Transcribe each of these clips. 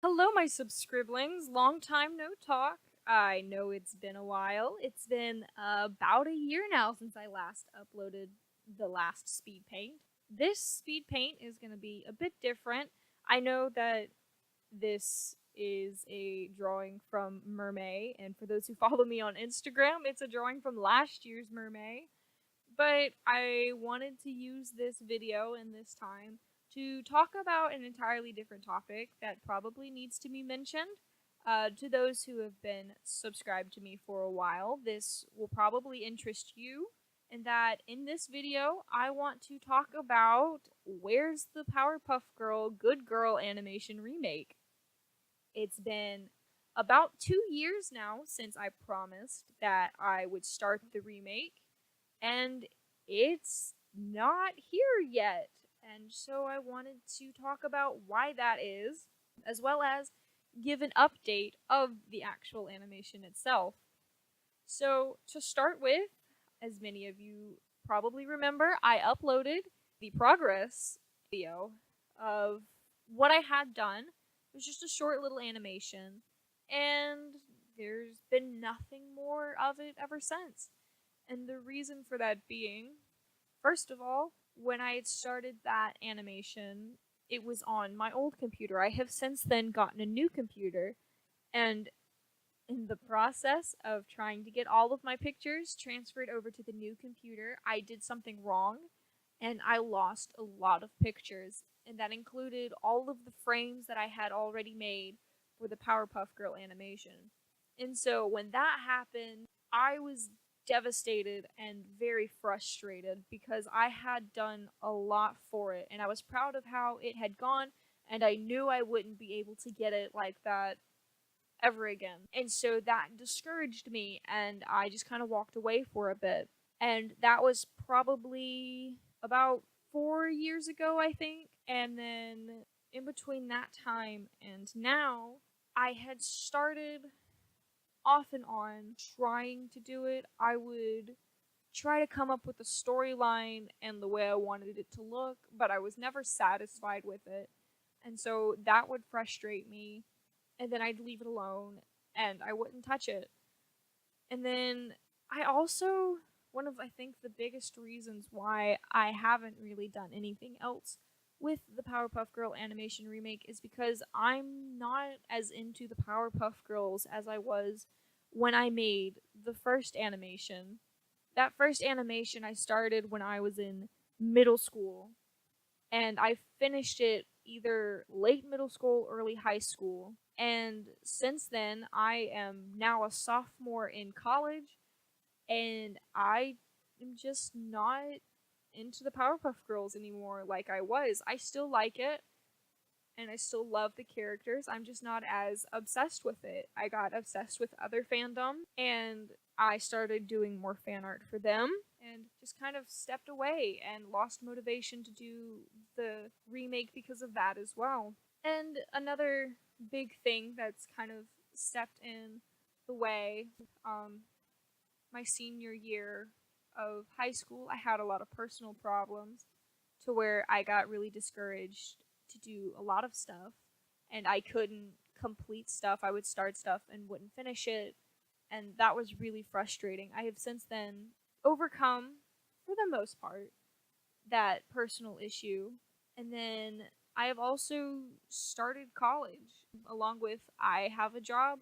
Hello, my subscriblings. Long time no talk. I know it's been a while. It's been about a year now since I last uploaded the last speed paint. This speed paint is going to be a bit different. I know that this is a drawing from Mermay, and for those who follow me on Instagram, it's a drawing from last year's Mermay. But I wanted to use this video and this time to talk about an entirely different topic that probably needs to be mentioned. To those who have been subscribed to me for a while, this will probably interest you. And that in this video, I want to talk about where's the Powerpuff Girl Good Girl animation remake. It's been about 2 years now since I promised that I would start the remake, and it's not here yet. And so I wanted to talk about why that is, as well as give an update of the actual animation itself. So, to start with, as many of you probably remember, I uploaded the progress video of what I had done. It was just a short little animation, and there's been nothing more of it ever since. And the reason for that being, first of all, when I had started that animation, it was on my old computer. I have since then gotten a new computer, and in the process of trying to get all of my pictures transferred over to the new computer, I did something wrong, and I lost a lot of pictures, and that included all of the frames that I had already made for the Powerpuff Girl animation. And so when that happened, I was devastated and very frustrated because I had done a lot for it, and I was proud of how it had gone, and I knew I wouldn't be able to get it like that ever again. And so that discouraged me, and I just kind of walked away for a bit. And that was probably about 4 years ago, I think. And then in between that time and now, I had started off and on trying to do it. I would try to come up with a storyline and the way I wanted it to look, but I was never satisfied with it. And so that would frustrate me, and then I'd leave it alone and I wouldn't touch it. And then I also, one of I think the biggest reasons why I haven't really done anything else with the Powerpuff Girl animation remake is because I'm not as into the Powerpuff Girls as I was when I made the first animation. That first animation I started when I was in middle school, and I finished it either late middle school, early high school. And since then, I am now a sophomore in college, and I am just not into the Powerpuff Girls anymore like I was. I still like it, and I still love the characters. I'm just not as obsessed with it. I got obsessed with other fandom, and I started doing more fan art for them, and just kind of stepped away and lost motivation to do the remake because of that as well. And another big thing that's kind of stepped in the way, my senior year of high school, I had a lot of personal problems to where I got really discouraged to do a lot of stuff, and I couldn't complete stuff. I would start stuff and wouldn't finish it, and that was really frustrating. I have since then overcome, for the most part, that personal issue, and then I have also started college, along with I have a job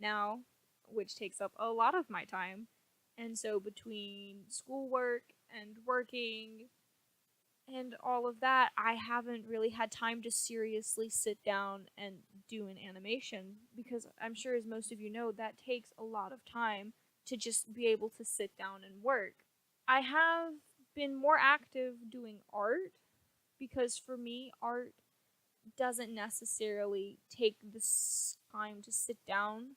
now, which takes up a lot of my time. And so between schoolwork and working and all of that, I haven't really had time to seriously sit down and do an animation, because I'm sure, as most of you know, that takes a lot of time to just be able to sit down and work. I have been more active doing art, because for me, art doesn't necessarily take this time to sit down.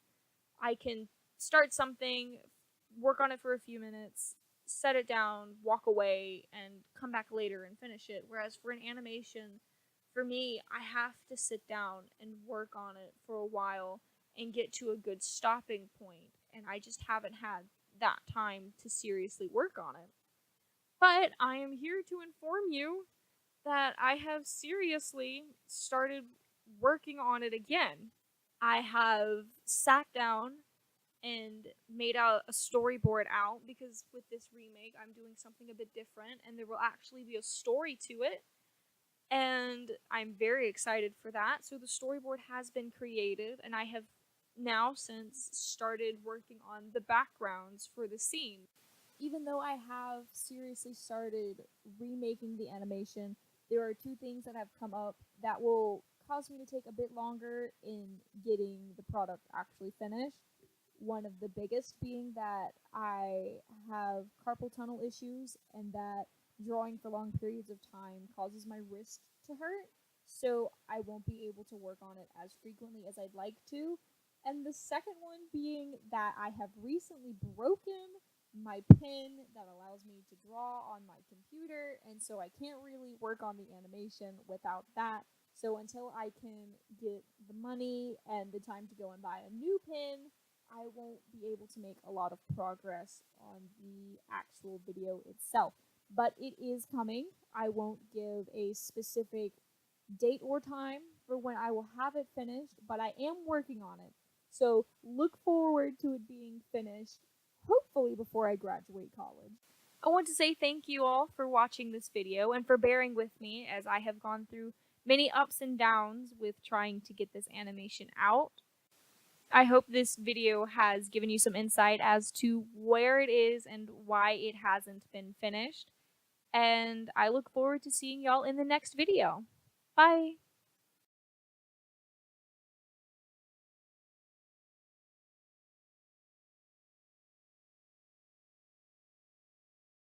I can start something, work on it for a few minutes, set it down, walk away, and come back later and finish it. Whereas for an animation, for me, I have to sit down and work on it for a while and get to a good stopping point, and I just haven't had that time to seriously work on it. But I am here to inform you that I have seriously started working on it again. I have sat down and made a storyboard out because with this remake, I'm doing something a bit different and there will actually be a story to it. And I'm very excited for that. So the storyboard has been created, and I have now since started working on the backgrounds for the scene. Even though I have seriously started remaking the animation, there are two things that have come up that will cause me to take a bit longer in getting the product actually finished. One of the biggest being that I have carpal tunnel issues and that drawing for long periods of time causes my wrist to hurt, so I won't be able to work on it as frequently as I'd like to. And the second one being that I have recently broken my pen that allows me to draw on my computer, and so I can't really work on the animation without that. So until I can get the money and the time to go and buy a new pen, I won't be able to make a lot of progress on the actual video itself. But it is coming. I won't give a specific date or time for when I will have it finished, but I am working on it. So look forward to it being finished, hopefully before I graduate college. I want to say thank you all for watching this video and for bearing with me as I have gone through many ups and downs with trying to get this animation out. I hope this video has given you some insight as to where it is and why it hasn't been finished. And I look forward to seeing y'all in the next video. Bye!